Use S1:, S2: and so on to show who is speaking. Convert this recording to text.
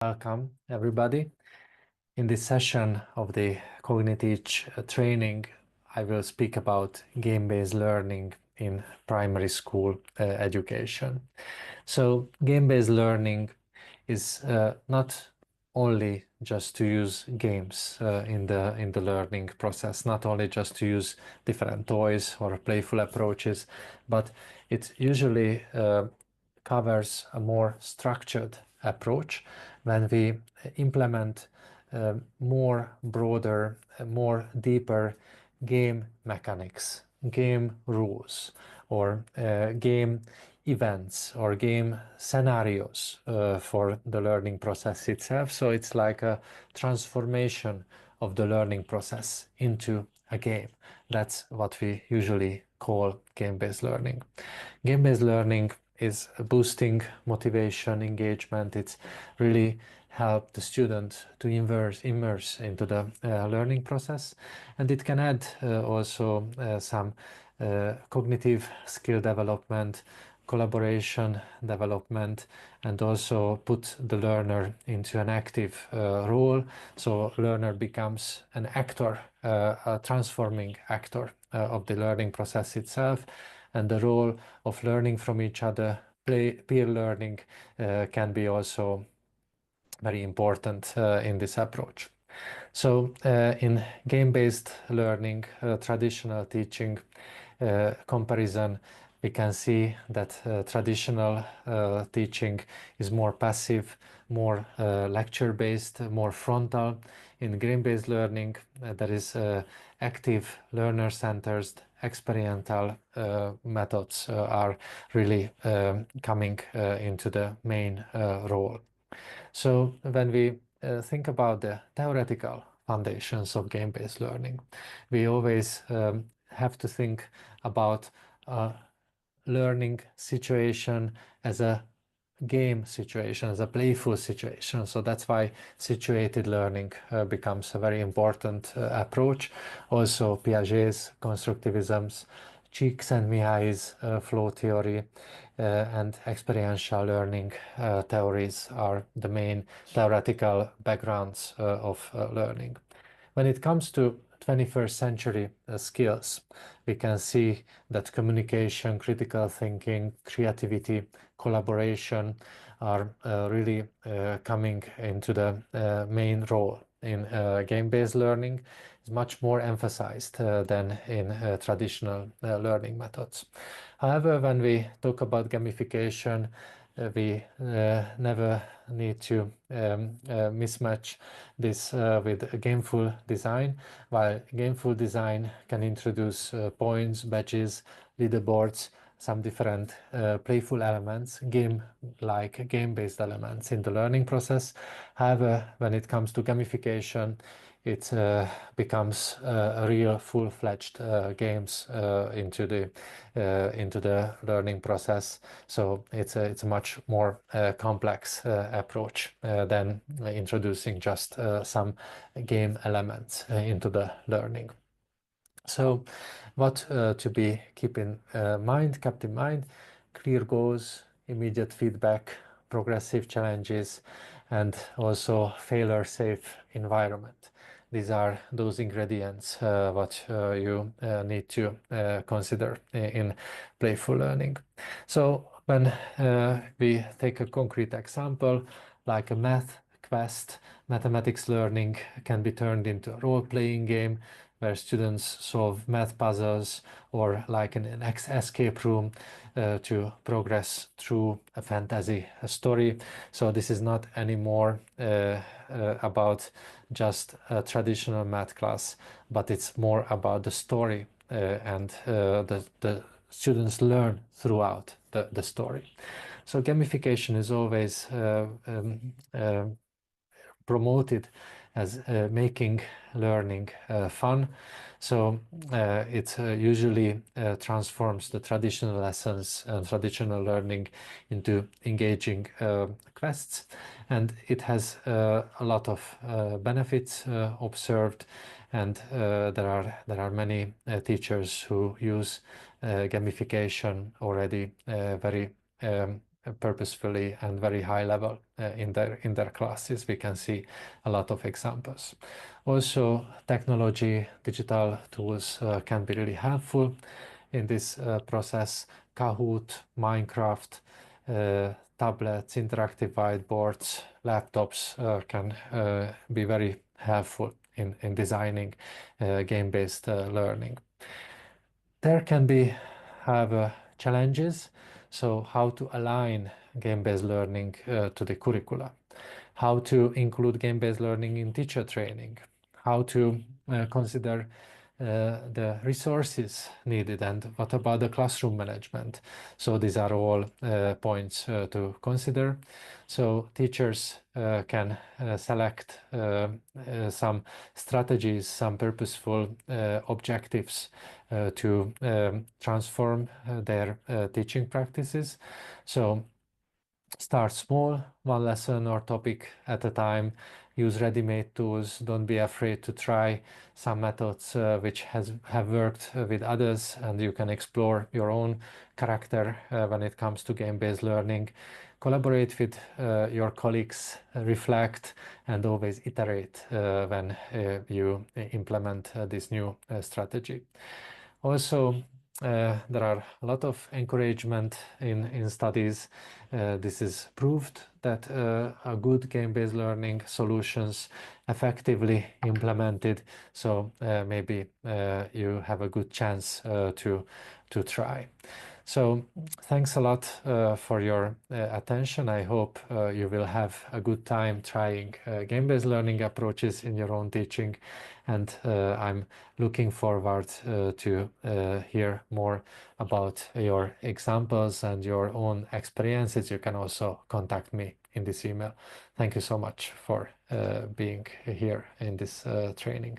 S1: Welcome, everybody. In this session of the Cognitive training, I will speak about game-based learning in primary school education. So, game-based learning is not only just to use games in the learning process, not only just to use different toys or playful approaches, but it usually covers a more structured approach when we implement more broader, more deeper game mechanics, game rules, or game events or game scenarios for the learning process itself. So it's like a transformation of the learning process into a game. That's what we usually call game-based learning. Game-based learning is boosting motivation, engagement. It's really help the student to immerse into the learning process, and it can add also some cognitive skill development, collaboration development, and also put the learner into an active role. So learner becomes an actor, a transforming actor of the learning process itself, and the role of learning from each other, peer learning, can be also very important in this approach. So in game-based learning, traditional teaching comparison, we can see that traditional teaching is more passive, more lecture-based, more frontal. In game-based learning, there is active learner-centered experiential methods are really coming into the main role. So when we think about the theoretical foundations of game-based learning, we always have to think about a learning situation as a game situation, as a playful situation. So that's why situated learning becomes a very important approach. Also, Piaget's constructivism's, Csikszentmihalyi's flow theory and experiential learning theories are the main theoretical backgrounds of learning. When it comes to 21st century skills, we can see that communication, critical thinking, creativity, collaboration are really coming into the main role in game-based learning. Is much more emphasized than in traditional learning methods. However, when we talk about gamification, we never need to mismatch this with gameful design. While gameful design can introduce points, badges, leaderboards, some different playful elements, game-based elements in the learning process. However, when it comes to gamification, it becomes a real full-fledged games into the learning process. So it's a much more complex approach than introducing just some game elements into the learning. So what to be kept in mind, clear goals, immediate feedback, progressive challenges, and also failure-safe environment. These are those ingredients what you need to consider in playful learning. So when we take a concrete example, like a math quest, mathematics learning can be turned into a role-playing game where students solve math puzzles or like an escape room to progress through a fantasy story. So this is not anymore about just a traditional math class, but it's more about the story and the students learn throughout the story. So gamification is always promoted as making learning fun. So it usually transforms the traditional lessons and traditional learning into engaging quests, and it has a lot of benefits observed, and there are many teachers who use gamification already very purposefully and very high level in their classes. We can see a lot of examples. Also, technology, digital tools can be really helpful in this process. Kahoot, Minecraft, tablets, interactive whiteboards, laptops can be very helpful in designing game-based learning. There can be have challenges. So how to align game-based learning to the curricula, how to include game-based learning in teacher training, how to consider the resources needed, and what about the classroom management. So these are all points to consider. So teachers can select some strategies, some purposeful objectives to transform their teaching practices. So start small, one lesson or topic at a time. Use ready-made tools. Don't be afraid to try some methods which have worked with others, and you can explore your own character when it comes to game-based learning. Collaborate with your colleagues, reflect, and always iterate when you implement this new strategy. Also, there are a lot of encouragement in studies. This is proved that a good game-based learning solutions effectively implemented. So maybe you have a good chance to try. So thanks a lot for your attention. I hope you will have a good time trying game-based learning approaches in your own teaching, and I'm looking forward to hear more about your examples and your own experiences. You can also contact me in this email. Thank you so much for being here in this training.